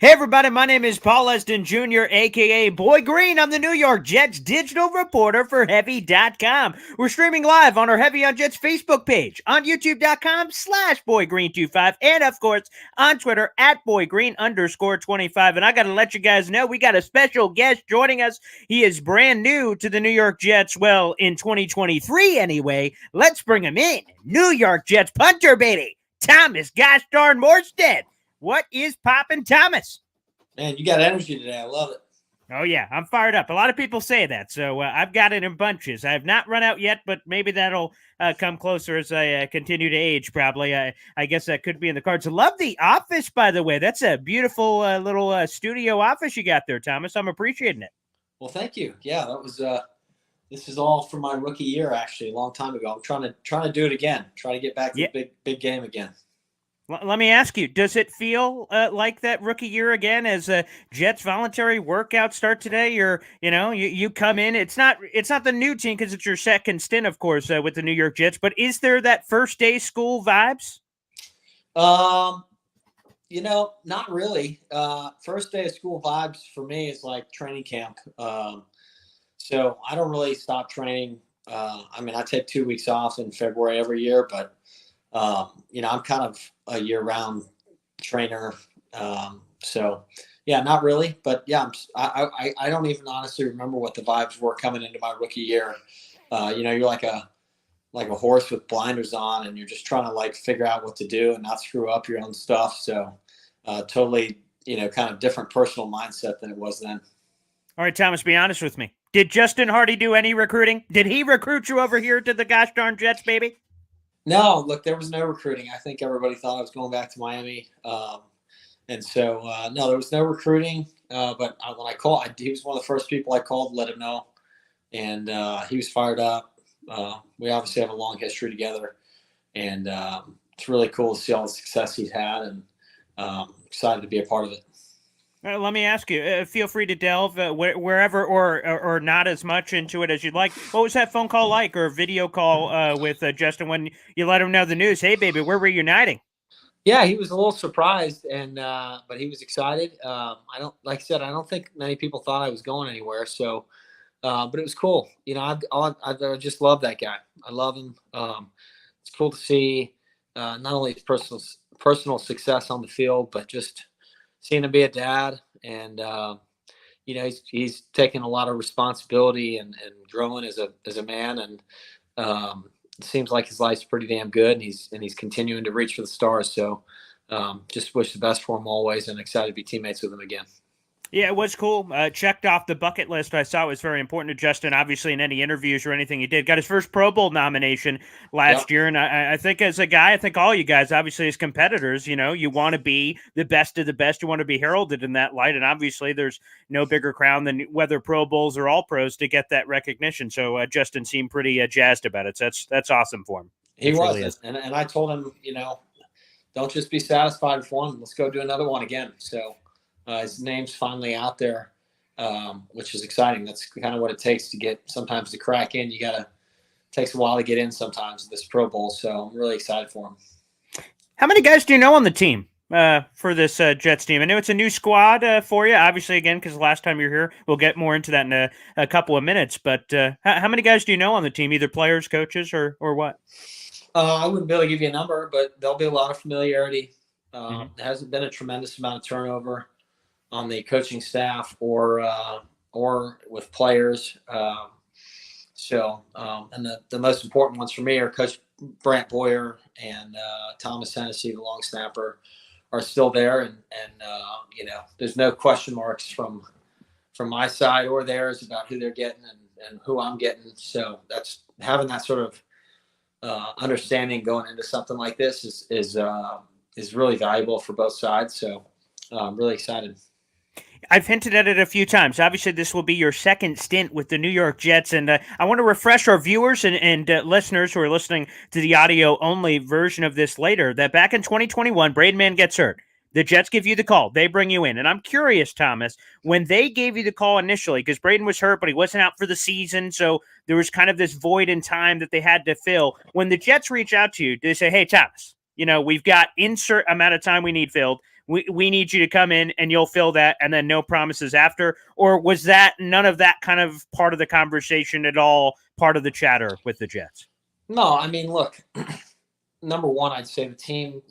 Hey everybody, my name is Paul Eston Jr., aka Boy Green. I'm the New York Jets digital reporter for Heavy.com. We're streaming live on our Heavy on Jets Facebook page, on YouTube.com/BoyGreen25, and of course on Twitter at BoyGreen_25. And I gotta let you guys know we got a special guest joining us. He is brand new to the New York Jets, well, in 2023 anyway. Let's bring him in. New York Jets punter, baby, Thomas gosh darn Morstead. What is poppin', Thomas? Man, you got energy today. I love it. Oh, yeah, I'm fired up. A lot of people say that, so I've got it in bunches. I have not run out yet, but maybe that'll come closer as I continue to age, probably. I guess that could be in the cards. Love the office, by the way. That's a beautiful little studio office you got there, Thomas. I'm appreciating it. Well, thank you. Yeah, that was this is all from my rookie year, actually, a long time ago. I'm trying to do it again. Try to get back to the big game again. Let me ask you, does it feel like that rookie year again as Jets voluntary workouts start today? You come in. It's not the new team because it's your second stint, of course, with the New York Jets. But is there that first day school vibes? Not really. First day of school vibes for me is like training camp. So I don't really stop training. I take 2 weeks off in February every year, but I'm kind of a year-round trainer. So yeah, not really, but yeah, I don't even honestly remember what the vibes were coming into my rookie year. You're like a horse with blinders on, and you're just trying to like figure out what to do and not screw up your own stuff. So totally, kind of different personal mindset than it was then. All right, Thomas, be honest with me. Did Justin Hardy do any recruiting? Did he recruit you over here to the gosh darn Jets, baby? No, look, there was no recruiting. I think everybody thought I was going back to Miami. And so, no, there was no recruiting. But when I called, he was one of the first people I called to let him know. And he was fired up. We obviously have a long history together. And it's really cool to see all the success he's had. And excited to be a part of it. Let me ask you, feel free to delve wherever or not as much into it as you'd like. What was that phone call like or video call with Justin when you let him know the news? Hey, baby, we're reuniting. Yeah, he was a little surprised, but he was excited. I don't think many people thought I was going anywhere. So, but it was cool. I just love that guy. I love him. It's cool to see not only his personal success on the field, but just seeing him be a dad, and he's taking a lot of responsibility and growing as a man, and it seems like his life's pretty damn good, and he's continuing to reach for the stars. So just wish the best for him always, and excited to be teammates with him again. Yeah, it was cool. Checked off the bucket list. I saw it was very important to Justin, obviously, in any interviews or anything he did. Got his first Pro Bowl nomination last year. And I think as a guy, I think all you guys, obviously, as competitors, you want to be the best of the best. You want to be heralded in that light. And obviously, there's no bigger crown than whether Pro Bowls or All Pros to get that recognition. So Justin seemed pretty jazzed about it. So that's awesome for him. He was. Really, and I told him, don't just be satisfied with one. Let's go do another one again. So his name's finally out there, which is exciting. That's kind of what it takes to get sometimes to crack in. Takes a while to get in sometimes this Pro Bowl. So I'm really excited for him. How many guys do you know on the team for this Jets team? I know it's a new squad for you, obviously, again, because last time you're here. We'll get more into that in a couple of minutes. But how many guys do you know on the team, either players, coaches, or what? I wouldn't be able to give you a number, but there'll be a lot of familiarity. There hasn't been a tremendous amount of turnover on the coaching staff or with players. And the most important ones for me are Coach Brant Boyer and Thomas Hennessy, the long snapper, are still there. And there's no question marks from my side or theirs about who they're getting and who I'm getting. So that's having that sort of understanding going into something like this is really valuable for both sides. So I'm really excited. I've hinted at it a few times. Obviously, this will be your second stint with the New York Jets, and I want to refresh our viewers and listeners who are listening to the audio-only version of this later, that back in 2021, Braden Mann gets hurt. The Jets give you the call. They bring you in. And I'm curious, Thomas, when they gave you the call initially, because Braden was hurt, but he wasn't out for the season, so there was kind of this void in time that they had to fill. When the Jets reach out to you, they say, hey, Thomas, we've got insert amount of time we need filled. we need you to come in and you'll fill that, and then no promises after? Or was that none of that kind of part of the conversation at all, part of the chatter with the Jets? No, I mean, look, number one, I'd say the team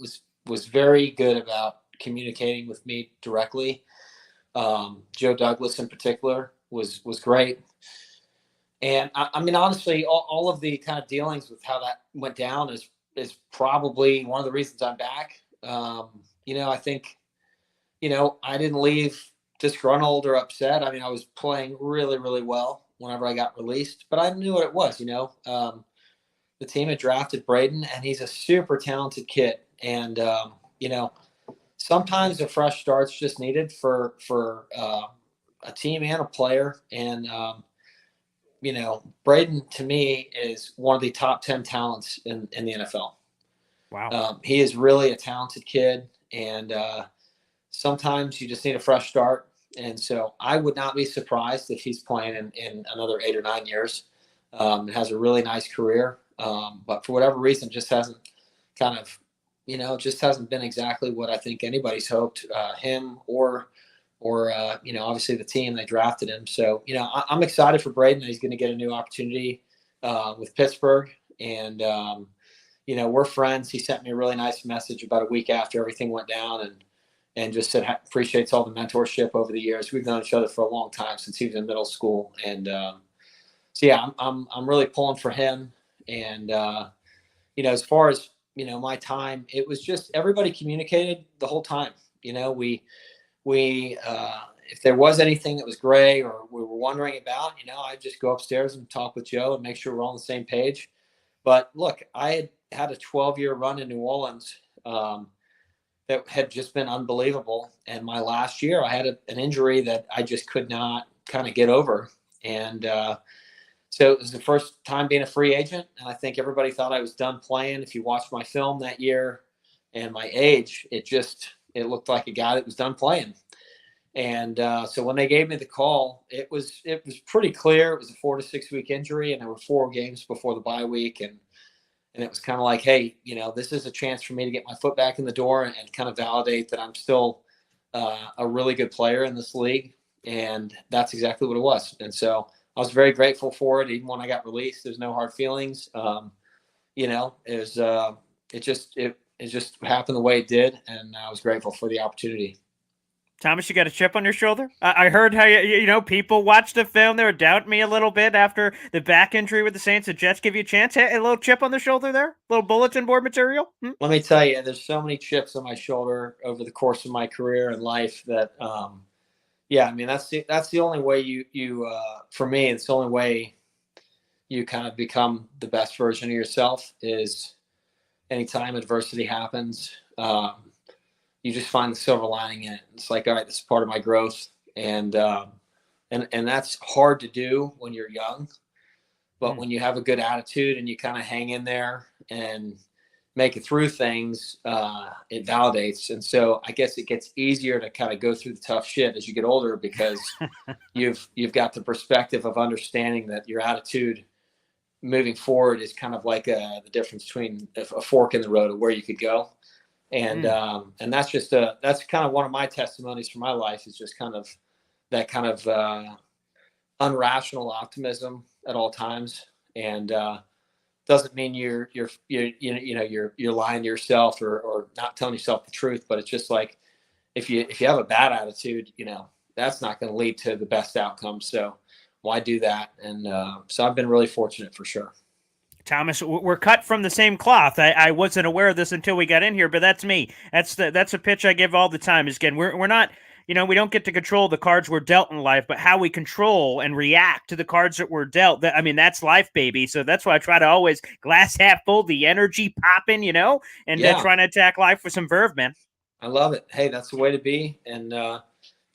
was very good about communicating with me directly. Joe Douglas in particular was great. And I mean, honestly, all of the kind of dealings with how that went down is probably one of the reasons I'm back. I think, I didn't leave disgruntled or upset. I mean, I was playing really, really well whenever I got released, but I knew what it was. The team had drafted Braden, and he's a super talented kid. And sometimes a fresh start's just needed for a team and a player. And Braden to me is one of the top 10 talents in the NFL. Wow. He is really a talented kid, and sometimes you just need a fresh start. And so I would not be surprised if he's playing in another 8 or 9 years. Has a really nice career, but for whatever reason, just hasn't kind of, just hasn't been exactly what I think anybody's hoped. Him or obviously the team, they drafted him. So, I'm excited for Braden that he's going to get a new opportunity with Pittsburgh. And, we're friends. He sent me a really nice message about a week after everything went down and just said appreciates all the mentorship over the years. We've known each other for a long time, since he was in middle school. And so, yeah, I'm really pulling for him. And, as far as, my time, it was just everybody communicated the whole time. We if there was anything that was gray or we were wondering about, I'd just go upstairs and talk with Joe and make sure we're on the same page. But look, I had a 12-year run in New Orleans that had just been unbelievable. And my last year, I had an injury that I just could not kind of get over. And so it was the first time being a free agent. And I think everybody thought I was done playing. If you watched my film that year and my age, it looked like a guy that was done playing. And so when they gave me the call, it was pretty clear. It was a 4 to 6 week injury, and there were 4 games before the bye week. And it was kind of like, hey, this is a chance for me to get my foot back in the door and kind of validate that I'm still a really good player in this league. And that's exactly what it was. And so I was very grateful for it. Even when I got released, there's no hard feelings. It just happened the way it did. And I was grateful for the opportunity. Thomas, you got a chip on your shoulder? I heard how people watched the film. They were doubting me a little bit after the back injury with the Saints. The Jets give you a chance. Hey, a little chip on the shoulder there? A little bulletin board material? Let me tell you, there's so many chips on my shoulder over the course of my career and life that, I mean, that's the only way you for me, it's the only way you kind of become the best version of yourself is anytime adversity happens. You just find the silver lining in it. It's like, all right, this is part of my growth. And that's hard to do when you're young, but when you have a good attitude and you kind of hang in there and make it through things, it validates. And so I guess it gets easier to kind of go through the tough shit as you get older, because you've got the perspective of understanding that your attitude moving forward is kind of like the difference between a fork in the road of where you could go. And that's that's kind of one of my testimonies for my life, is just kind of that kind of unrational optimism at all times. And doesn't mean you're lying to yourself or not telling yourself the truth, but it's just like, if you have a bad attitude, that's not going to lead to the best outcome. So why do that? And so I've been really fortunate for sure. Thomas, we're cut from the same cloth. I wasn't aware of this until we got in here, but that's me. That's a pitch I give all the time. Is again, we're not, we don't get to control the cards we're dealt in life, but how we control and react to the cards that we're dealt. That's life, baby. So that's why I try to always glass half full, the energy popping, and trying to attack life with some verve, man. I love it. Hey, that's the way to be. And at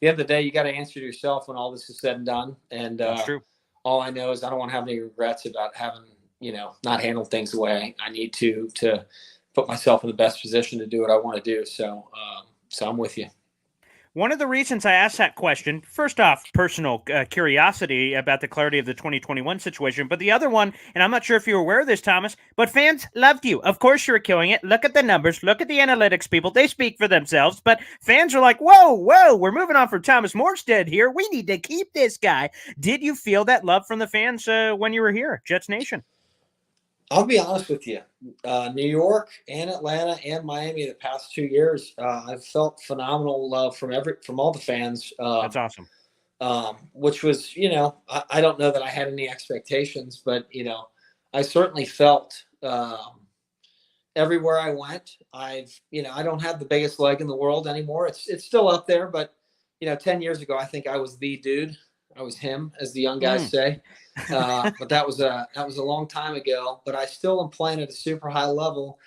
the end of the day, you got to answer to yourself when all this is said and done. And that's true. All I know is I don't want to have any regrets about having not handle things the way I need to put myself in the best position to do what I want to do. So I'm with you. One of the reasons I asked that question, first off, personal curiosity about the clarity of the 2021 situation, but the other one, and I'm not sure if you're aware of this, Thomas, but fans loved you. Of course, you're killing it. Look at the numbers. Look at the analytics, people. They speak for themselves, but fans are like, whoa, we're moving on from Thomas Morstead here. We need to keep this guy. Did you feel that love from the fans when you were here, Jets Nation? I'll be honest with you. New York and Atlanta and Miami the past 2 years, I've felt phenomenal love from all the fans. That's awesome. Which was, I don't know that I had any expectations, but I certainly felt everywhere I went. I don't have the biggest leg in the world anymore. It's still up there, but 10 years ago, I think I was the dude. I was him, as the young guys say. But that was a long time ago. But I still am playing at a super high level,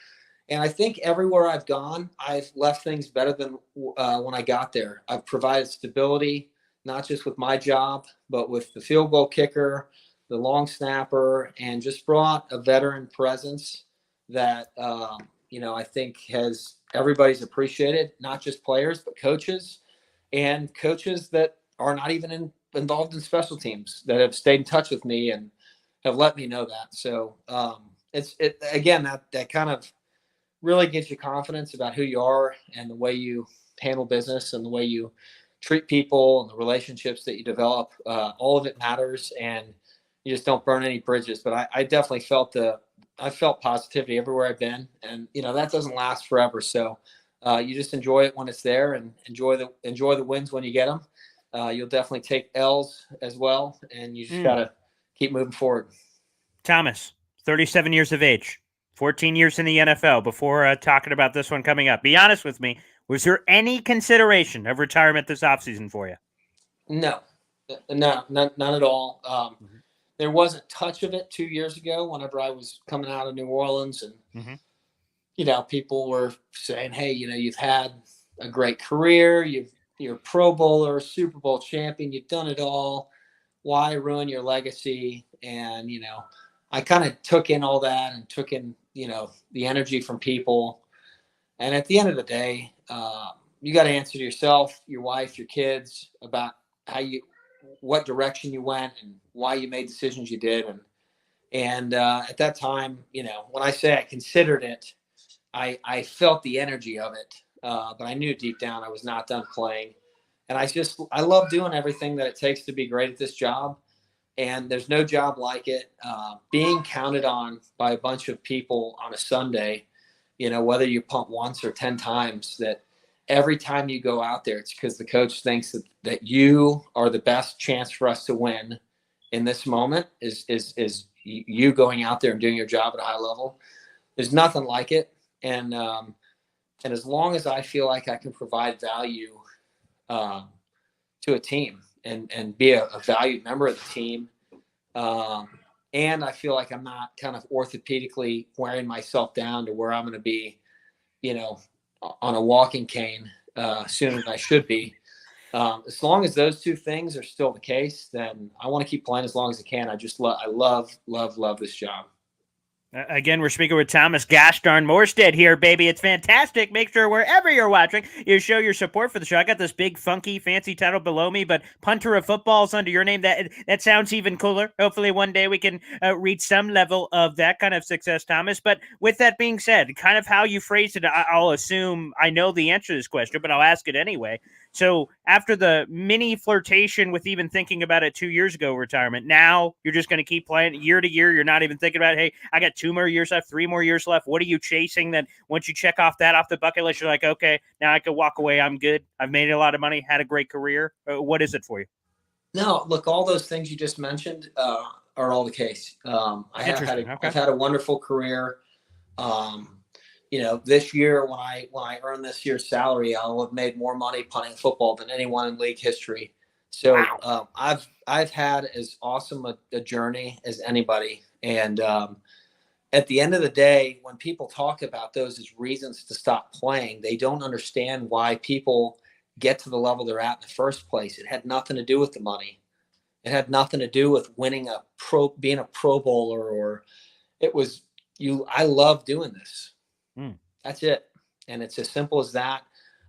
and I think everywhere I've gone, I've left things better than when I got there. I've provided stability, not just with my job, but with the field goal kicker, the long snapper, and just brought a veteran presence that I think has everybody's appreciated, not just players, but coaches, and coaches that are not even involved in special teams that have stayed in touch with me and have let me know that. So again, that kind of really gives you confidence about who you are and the way you handle business and the way you treat people and the relationships that you develop. All of it matters, and you just don't burn any bridges. But I definitely felt positivity everywhere I've been, and that doesn't last forever. So you just enjoy it when it's there, and enjoy the wins when you get them. You'll definitely take L's as well, and you just gotta keep moving forward. Thomas, 37 years of age, 14 years in the NFL. Before talking about this one coming up, be honest with me. Was there any consideration of retirement this offseason for you? No, none at all. There was a touch of it 2 years ago whenever I was coming out of New Orleans, and people were saying, "Hey, you've had a great career. You're a Pro Bowler, Super Bowl champion. You've done it all. Why ruin your legacy?" And I kind of took in all that and took in the energy from people. And at the end of the day, you got to answer to yourself, your wife, your kids about what direction you went and why you made decisions you did. And at that time, when I say I considered it, I felt the energy of it, but I knew deep down I was not done playing. And I love doing everything that it takes to be great at this job. And there's no job like it. Being counted on by a bunch of people on a Sunday, whether you punt once or 10 times, that every time you go out there, it's because the coach thinks that you are the best chance for us to win in this moment is you going out there and doing your job at a high level. There's nothing like it. And as long as I feel like I can provide value to a team and be a valued member of the team, and I feel like I'm not kind of orthopedically wearing myself down to where I'm going to be, on a walking cane sooner than I should be. As long as those two things are still the case, then I want to keep playing as long as I can. I love this job. Again, we're speaking with Thomas Gosh darn Morstead here, baby. It's fantastic. Make sure wherever you're watching, you show your support for the show. I got this big, funky, fancy title below me, but punter of football is under your name. That sounds even cooler. Hopefully one day we can reach some level of that kind of success, Thomas. But with that being said, kind of how you phrased it, I'll assume I know the answer to this question, but I'll ask it anyway. So after the mini flirtation with even thinking about it 2 years ago, retirement, now you're just going to keep playing year to year. You're not even thinking about, hey, I got 2 more years left, 3 more years left. What are you chasing? Then once you check off the bucket list, you're like, okay, now I can walk away. I'm good. I've made a lot of money, had a great career. What is it for you? No, look, all those things you just mentioned are all the case. I've had a wonderful career. This year when I earn this year's salary, I'll have made more money punting football than anyone in league history. So wow. I've had as awesome a journey as anybody. And at the end of the day, when people talk about those as reasons to stop playing, they don't understand why people get to the level they're at in the first place. It had nothing to do with the money. It had nothing to do with being a Pro Bowler, or it was I love doing this. That's it. And it's as simple as that.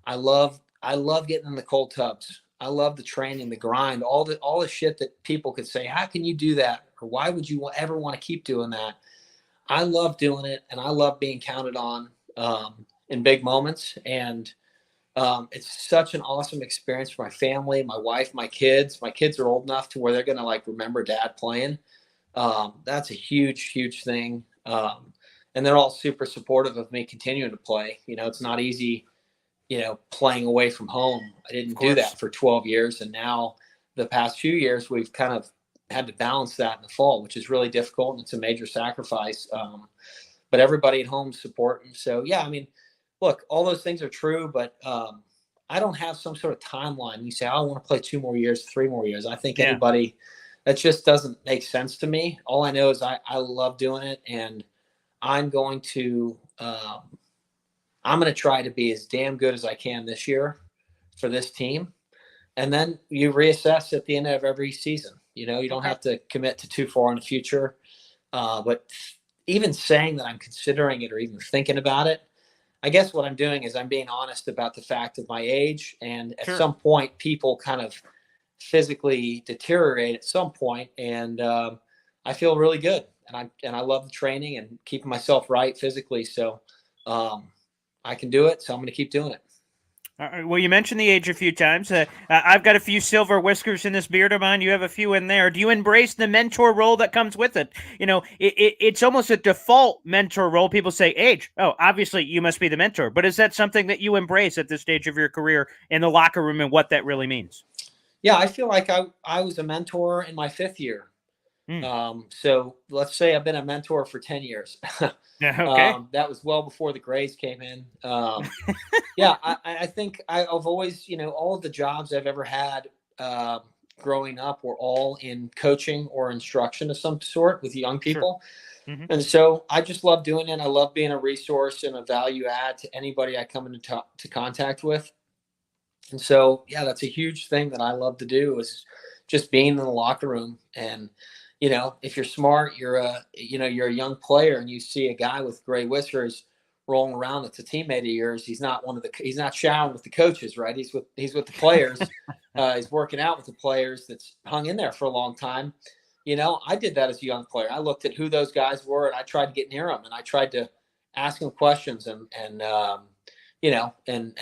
I love I love getting in the cold tubs. I love the training, the grind, all the shit that people could say, how can you do that? Or why would you ever want to keep doing that? I love doing it, and I love being counted on in big moments. And it's such an awesome experience for my family, my wife, my kids. My kids are old enough to where they're going to like remember dad playing. That's a huge, huge thing. And they're all super supportive of me continuing to play. You know, it's not easy, you know, playing away from home. I Of didn't do course. that for 12 years. And now the past few years, we've kind of had to balance that in the fall, which is really difficult. And it's a major sacrifice. But everybody at home supporting. So, yeah, I mean, look, all those things are true, but I don't have some sort of timeline. You say, oh, I want to play 2 more years, 3 more years. I think Yeah. anybody, that just doesn't make sense to me. All I know is I love doing it, and I'm going to try to be as damn good as I can this year for this team. And then you reassess at the end of every season. You know, you don't Okay. have to commit to too far in the future. But even saying that I'm considering it or even thinking about it, I guess what I'm doing is I'm being honest about the fact of my age. And at Sure. some point, people kind of physically deteriorate at some point, and I feel really good, and I love the training and keeping myself right physically. So I can do it. So I'm going to keep doing it. Well, you mentioned the age a few times. I've got a few silver whiskers in this beard of mine. You have a few in there. Do you embrace the mentor role that comes with it? You know, it's almost a default mentor role. People say age. Oh, obviously you must be the mentor. But is that something that you embrace at this stage of your career in the locker room and what that really means? Yeah, I feel like I was a mentor in my 5th year. Hmm. So let's say I've been a mentor for 10 years. Okay. That was well before the grades came in. Yeah, I think I've always, you know, all of the jobs I've ever had uh, growing up were all in coaching or instruction of some sort with young Sure. people. Hmm. And so I just love doing it. I love being a resource and a value add to anybody I come into to contact with. And so, yeah, that's a huge thing that I love to do is just being in the locker room. And, you know, if you're smart, you're a young player and you see a guy with gray whiskers rolling around that's a teammate of yours. He's not showering with the coaches, right? He's with the players. He's working out with the players that's hung in there for a long time. You know, I did that as a young player. I looked at who those guys were and I tried to get near them and I tried to ask them questions and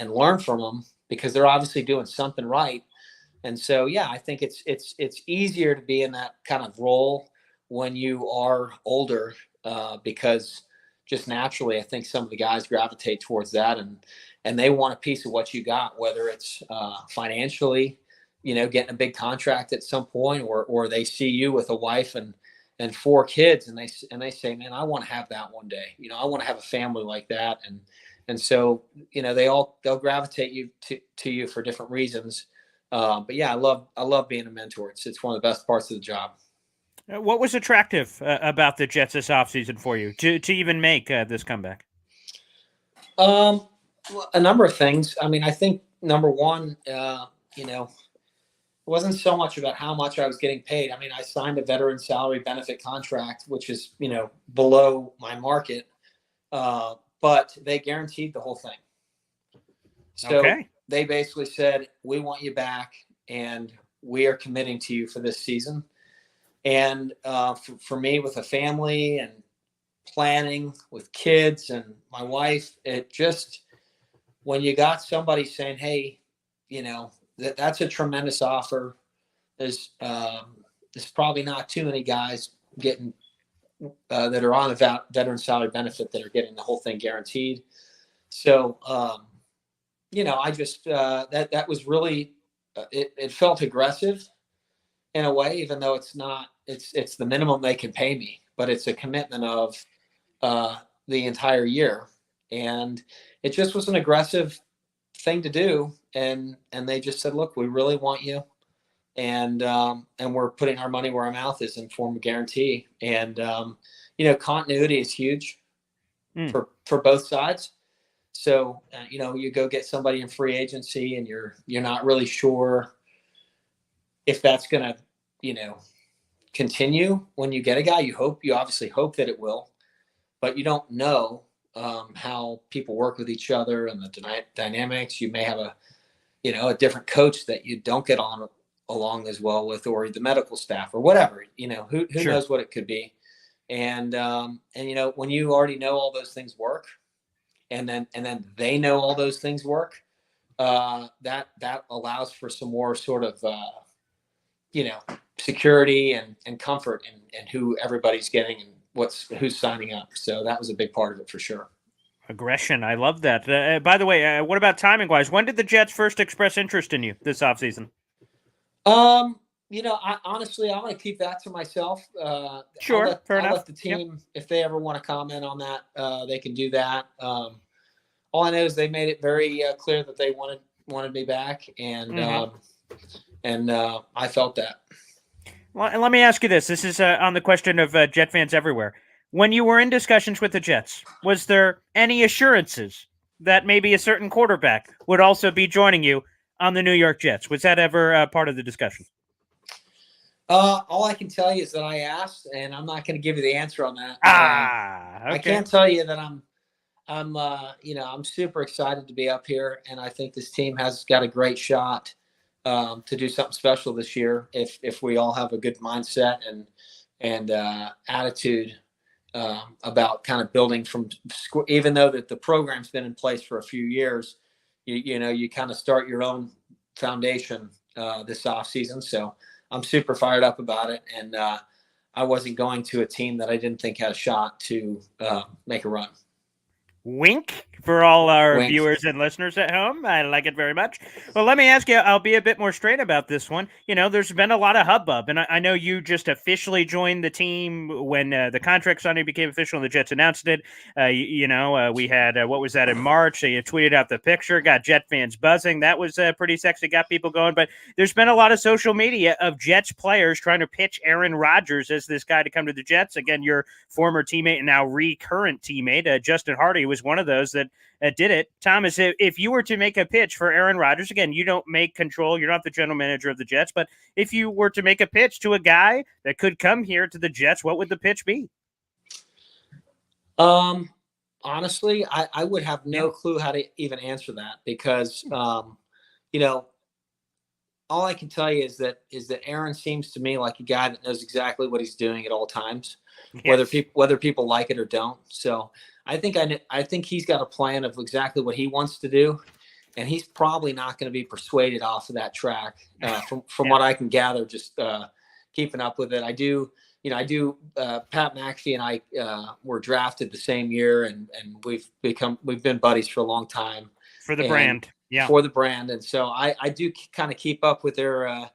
learn from them because they're obviously doing something right. And so, yeah, I think it's easier to be in that kind of role when you are older because just naturally, I think some of the guys gravitate towards that and they want a piece of what you got, whether it's financially, you know, getting a big contract at some point, or they see you with a wife and 4 kids, and they say, man, I want to have that one day. You know, I want to have a family like that, and so, you know, they'll gravitate you to you for different reasons. But yeah, I love being a mentor. It's one of the best parts of the job. What was attractive about the Jets this offseason for you to even make this comeback? Um, well, a number of things. I mean, I think number one, you know, it wasn't so much about how much I was getting paid. I mean, I signed a veteran salary benefit contract, which is, you know, below my market, but they guaranteed the whole thing. So Okay. they basically said, we want you back and we are committing to you for this season. And for me, with a family and planning with kids and my wife, it just, when you got somebody saying, hey, you know, that's a tremendous offer. There's probably not too many guys getting that are on a veteran salary benefit that are getting the whole thing guaranteed. So, you know, I just that was really it felt aggressive in a way, even though it's not. It's the minimum they can pay me, but it's a commitment of the entire year, and it just was an aggressive thing to do. And they just said, look, we really want you, and we're putting our money where our mouth is in form of guarantee. And you know, continuity is huge Mm. for both sides. So you know, you go get somebody in free agency, and you're not really sure if that's going to, you know, continue. When you get a guy, you obviously hope that it will, but you don't know how people work with each other and the dynamics. You may have a different coach that you don't get on along as well with, or the medical staff or whatever, who Sure. knows what it could be. And when you already know all those things work, and then they know all those things work, that allows for some more sort of security and comfort and who everybody's getting and who's signing up. So that was a big part of it for sure. Aggression. I love that. By the way, what about timing wise? When did the Jets first express interest in you this offseason? I honestly, I'm going to keep that to myself. Sure. Fair I'll enough. let the Yep. team, if they ever want to comment on that, they can do that. All I know is they made it very clear that they wanted me back, and I felt that. Well, and let me ask you this. This is on the question of Jet fans everywhere. When you were in discussions with the Jets, was there any assurances that maybe a certain quarterback would also be joining you on the New York Jets? Was that ever part of the discussion? All I can tell you is that I asked, and I'm not going to give you the answer on that. Okay. I can't tell you that I'm super excited to be up here, and I think this team has got a great shot to do something special this year if we all have a good mindset and attitude about kind of building from, even though that the program's been in place for a few years, you kind of start your own foundation this off season. So I'm super fired up about it, and I wasn't going to a team that I didn't think had a shot to make a run. Wink for all our Wink. viewers and listeners at home. I like it very much. Well, let me ask you, I'll be a bit more straight about this one. There's been a lot of hubbub, and I know you just officially joined the team when the contract signing became official and the Jets announced it. We had, what was that, in March? You tweeted out the picture, got Jet fans buzzing. That was pretty sexy, got people going. But there's been a lot of social media of Jets players trying to pitch Aaron Rodgers as this guy to come to the Jets. Again, your former teammate and now recurrent teammate, Justin Hardy, was one of those that did it. Thomas, if you were to make a pitch for Aaron Rodgers, again, you don't make control, you're not the general manager of the Jets, but if you were to make a pitch to a guy that could come here to the Jets, what would the pitch be? Honestly, I would have no clue how to even answer that because, all I can tell you is that Aaron seems to me like a guy that knows exactly what he's doing at all times, yes, whether people like it or don't. So I think he's got a plan of exactly what he wants to do, and he's probably not going to be persuaded off of that track. From what I can gather, just keeping up with it. I do. Pat McAfee and I were drafted the same year, and we've been buddies for a long time. For the brand. Yeah. For the brand. And so I do kind of keep up with their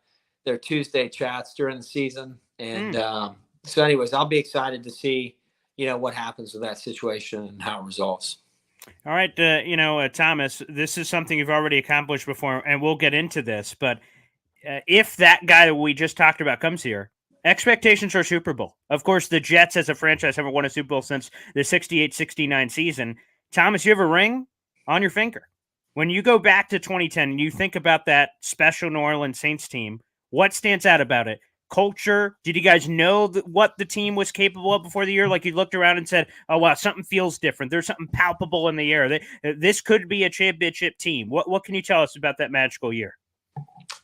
Tuesday chats during the season. And so anyways, I'll be excited to see, what happens with that situation and how it resolves. All right. Thomas, this is something you've already accomplished before, and we'll get into this. But if that guy that we just talked about comes here, expectations are Super Bowl. Of course, the Jets as a franchise haven't won a Super Bowl since the 68-69 season. Thomas, you have a ring on your finger. When you go back to 2010 and you think about that special New Orleans Saints team, what stands out about it? Culture? Did you guys know what the team was capable of before the year? Like you looked around and said, oh, wow, something feels different. There's something palpable in the air. This could be a championship team. What can you tell us about that magical year?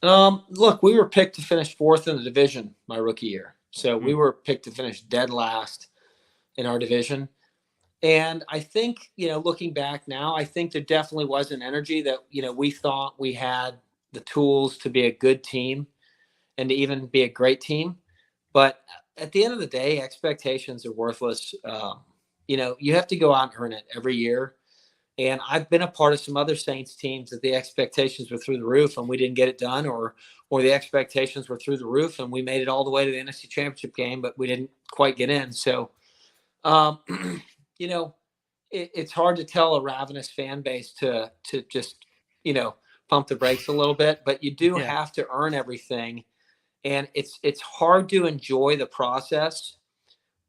Look, we were picked to finish fourth in the division my rookie year. So we were picked to finish dead last in our division. And I think, looking back now, I think there definitely was an energy that, we thought we had the tools to be a good team and to even be a great team. But at the end of the day, expectations are worthless. You have to go out and earn it every year. And I've been a part of some other Saints teams that the expectations were through the roof and we didn't get it done, or the expectations were through the roof and we made it all the way to the NFC Championship game, but we didn't quite get in. So, it's hard to tell a ravenous fan base to just, pump the brakes a little bit, but you do have to earn everything. And it's hard to enjoy the process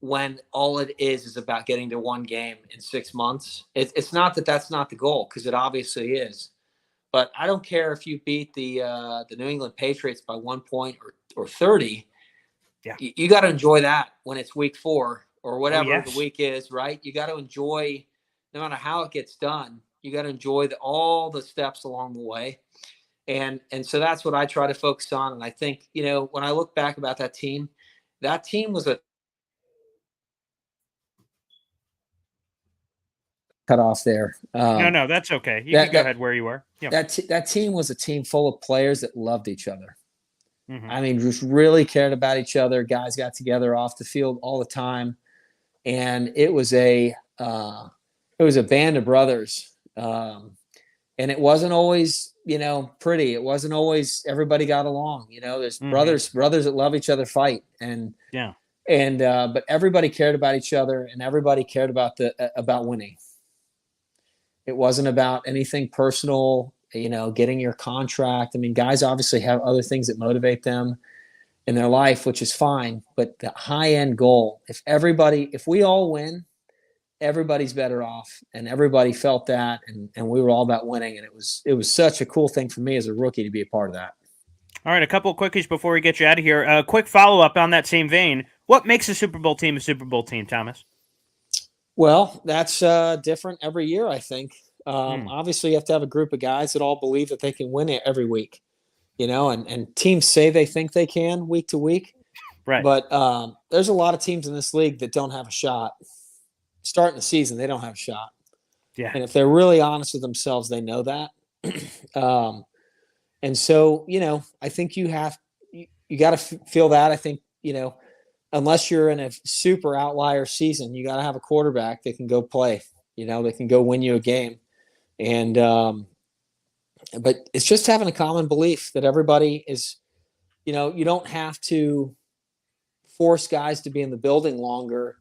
when all it is about getting to one game in 6 months. It's not that that's not the goal, because it obviously is. But I don't care if you beat the New England Patriots by 1 point or 30. Yeah. You got to enjoy that when it's week 4 or whatever the week is, right? You got to enjoy, no matter how it gets done, you got to enjoy all the steps along the way. And so that's what I try to focus on. And I think, when I look back about that team was a cut off there. No, that's okay. You can go ahead where you were. Yeah. That team was a team full of players that loved each other. Mm-hmm. I mean, just really cared about each other. Guys got together off the field all the time, and it was a band of brothers. And it wasn't always, pretty. It wasn't always everybody got along. There's brothers that love each other fight, and but everybody cared about each other, and everybody cared about winning. It wasn't about anything personal, getting your contract. I mean, guys obviously have other things that motivate them in their life, which is fine. But the high end goal, if we all win, everybody's better off, and everybody felt that, and we were all about winning. And it was such a cool thing for me as a rookie to be a part of that. All right, a couple of quickies before we get you out of here. A quick follow-up on that same vein. What makes a Super Bowl team, Thomas? Well, that's different every year, I think. Obviously, you have to have a group of guys that all believe that they can win it every week, and teams say they think they can week to week. Right. But there's a lot of teams in this league that don't have a shot. Starting the season, they don't have a shot. Yeah. And if they're really honest with themselves, they know that. And so, I think you got to feel that. I think, unless you're in a super outlier season, you got to have a quarterback that can go play, they can go win you a game. And, but it's just having a common belief that everybody is, you don't have to force guys to be in the building longer.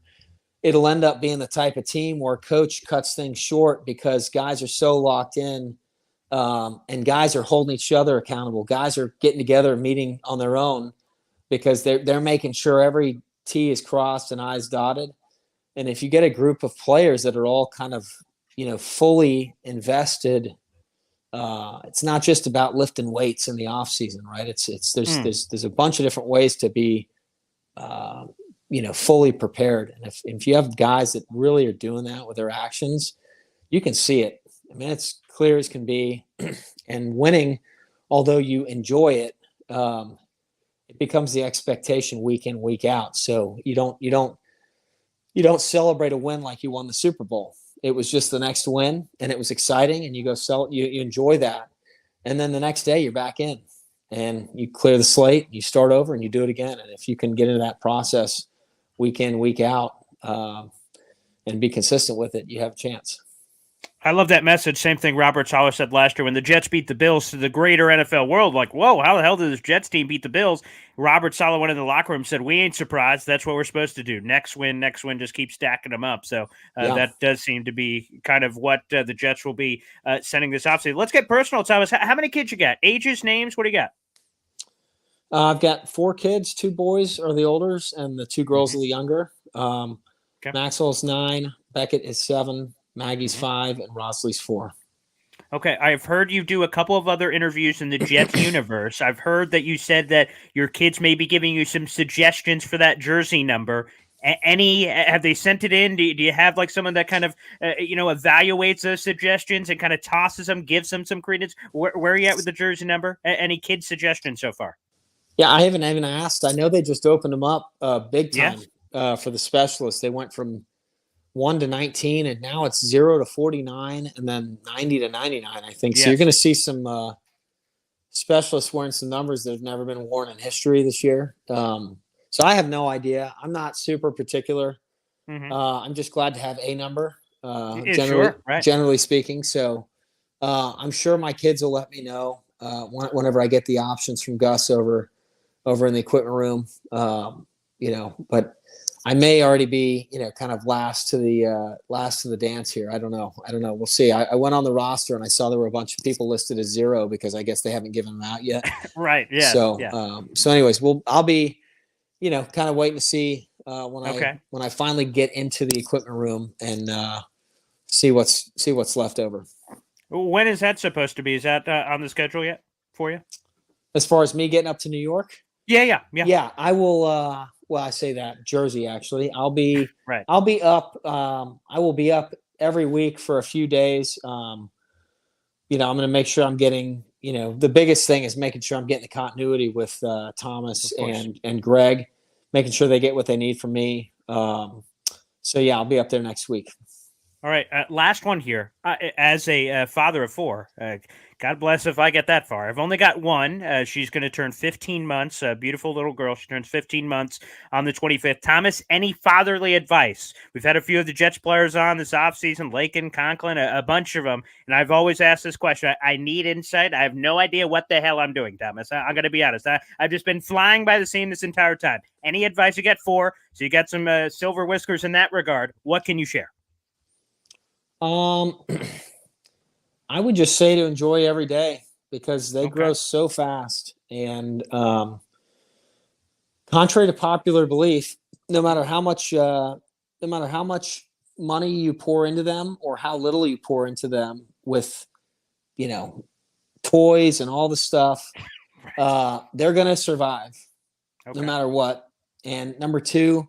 It'll end up being the type of team where coach cuts things short because guys are so locked in, and guys are holding each other accountable. Guys are getting together and meeting on their own because they're making sure every T is crossed and I's dotted. And if you get a group of players that are all kind of, fully invested, it's not just about lifting weights in the off season, right? There's a bunch of different ways to be, fully prepared. And if you have guys that really are doing that with their actions, you can see it. I mean, it's clear as can be. And winning, although you enjoy it, it becomes the expectation week in, week out. So you don't celebrate a win like you won the Super Bowl. It was just the next win, and it was exciting, and you go you enjoy that. And then the next day you're back in, and you clear the slate, you start over, and you do it again. And if you can get into that process week in, week out, and be consistent with it, you have a chance. I love that message. Same thing Robert Saleh said last year when the Jets beat the Bills to the greater NFL world. Like, whoa, how the hell did this Jets team beat the Bills? Robert Saleh went in the locker room and said, we ain't surprised. That's what we're supposed to do. Next win, just keep stacking them up. So that does seem to be kind of what the Jets will be sending this offseason. Let's get personal, Thomas. How many kids you got? Ages, names? What do you got? I've got 4 kids. 2 boys are the olders, and the 2 girls are the younger. Maxwell's 9. Beckett is 7. Maggie's 5, and Rosley's 4. Okay, I've heard you do a couple of other interviews in the Jets universe. I've heard that you said that your kids may be giving you some suggestions for that jersey number. Have they sent it in? Do you have like someone that kind of, evaluates those suggestions and kind of tosses them, gives them some credence? Where are you at with the jersey number? Any kid suggestions so far? Yeah, I haven't even asked. I know they just opened them up big time for the specialists. They went from 1 to 19, and now it's 0 to 49, and then 90 to 99, I think. Yes. So you're going to see some specialists wearing some numbers that have never been worn in history this year. So I have no idea. I'm not super particular. I'm just glad to have a number, generally speaking. So I'm sure my kids will let me know whenever I get the options from Gus over in the equipment room. But I may already be, kind of last to the dance here. I don't know. We'll see. I went on the roster and I saw there were a bunch of people listed as 0 because I guess they haven't given them out yet. Right. Yeah. So anyways, I'll be, kind of waiting to see when I finally get into the equipment room and see what's left over. When is that supposed to be? Is that on the schedule yet for you? As far as me getting up to New York? Yeah. I will. Well, I say that Jersey, actually. I'll be up. I will be up every week for a few days. I'm going to make sure I'm getting, the biggest thing is making sure I'm getting the continuity with Thomas Of course. and Greg, making sure they get what they need from me. So yeah, I'll be up there next week. All right, last one here. As a father of four, God bless if I get that far. I've only got one. She's going to turn 15 months. A beautiful little girl. She turns 15 months on the 25th. Thomas, any fatherly advice? We've had a few of the Jets players on this offseason, Lakin, Conklin, a bunch of them. And I've always asked this question. I need insight. I have no idea what the hell I'm doing, Thomas. I'm going to be honest. I've just been flying by the scene this entire time. Any advice you get for? So you got some silver whiskers in that regard. What can you share? I would just say to enjoy every day because they grow so fast. And contrary to popular belief, no matter how much money you pour into them or how little you pour into them with, toys and all the stuff, they're going to survive no matter what. And number two,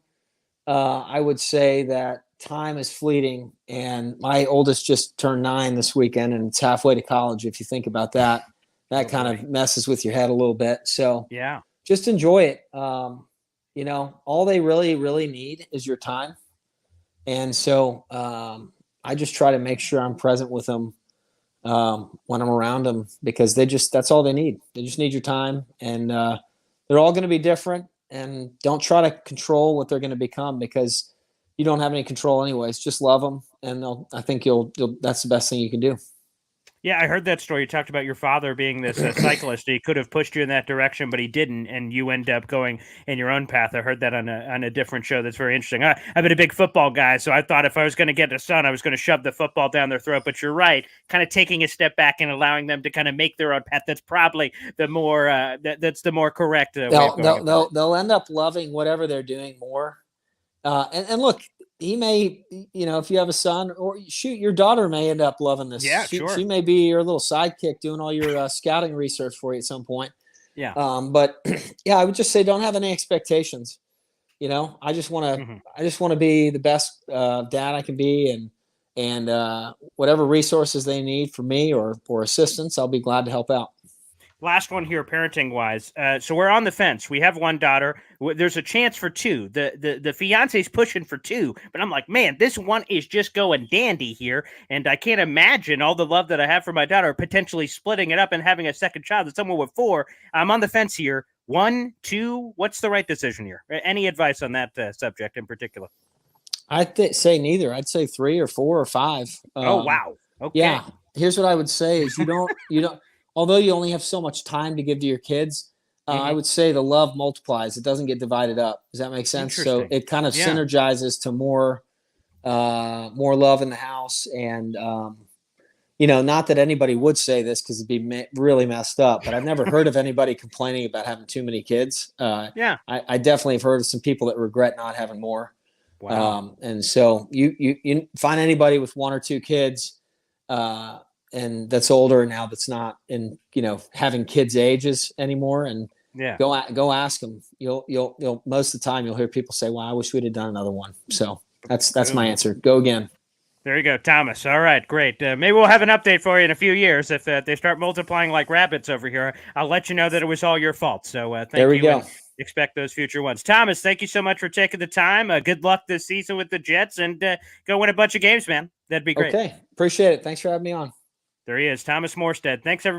I would say that time is fleeting, and my oldest just turned 9 this weekend, and it's halfway to college. If you think about that, kind of messes with your head a little bit. So yeah, just enjoy it. All they really, really need is your time. And so I just try to make sure I'm present with them when I'm around them because that's all they need. They just need your time, and they're all going to be different. And don't try to control what they're going to become because you don't have any control anyways. Just love them, and I think that's the best thing you can do. Yeah, I heard that story. You talked about your father being this cyclist. He could have pushed you in that direction, but he didn't, and you end up going in your own path. I heard that on a different show. That's very interesting. I've been a big football guy, so I thought if I was going to get a son, I was going to shove the football down their throat. But you're right, kind of taking a step back and allowing them to kind of make their own path. That's probably the more that's the more correct way of going. They'll end up loving whatever they're doing more. And look, he may, if you have a son, or shoot, your daughter may end up loving this. Yeah, she, sure. She may be your little sidekick doing all your scouting research for you at some point. Yeah. But yeah, I would just say don't have any expectations. I just want to be the best dad I can be, and whatever resources they need from me or assistance, I'll be glad to help out. Last one here, parenting wise. So we're on the fence. We have one daughter. There's a chance for two. The fiance's pushing for two, but I'm like, man, this one is just going dandy here, and I can't imagine all the love that I have for my daughter potentially splitting it up and having a second child with someone with 4. I'm on the fence here. 1, 2. What's the right decision here? Any advice on that subject in particular? I'd say neither. I'd say 3 or 4 or 5. Oh wow. Okay. Yeah. Here's what I would say: is you don't. Although you only have so much time to give to your kids, I would say the love multiplies. It doesn't get divided up. Does that make sense? So it kind of synergizes to more love in the house. And, not that anybody would say this because it'd be really messed up, but I've never heard of anybody complaining about having too many kids. I definitely have heard of some people that regret not having more. Wow. And so you find anybody with 1 or 2 kids, and that's older now, that's not in, having kids ages anymore. And go ask them. You'll most of the time you'll hear people say, well, I wish we'd have done another one. So that's my answer. Go again. There you go, Thomas. All right, great. Maybe we'll have an update for you in a few years. If they start multiplying like rabbits over here, I'll let you know that it was all your fault. So thank you. There we go. Expect those future ones. Thomas, thank you so much for taking the time. Good luck this season with the Jets, and go win a bunch of games, man. That'd be great. Okay. Appreciate it. Thanks for having me on. There he is, Thomas Morstead. Thanks, everybody.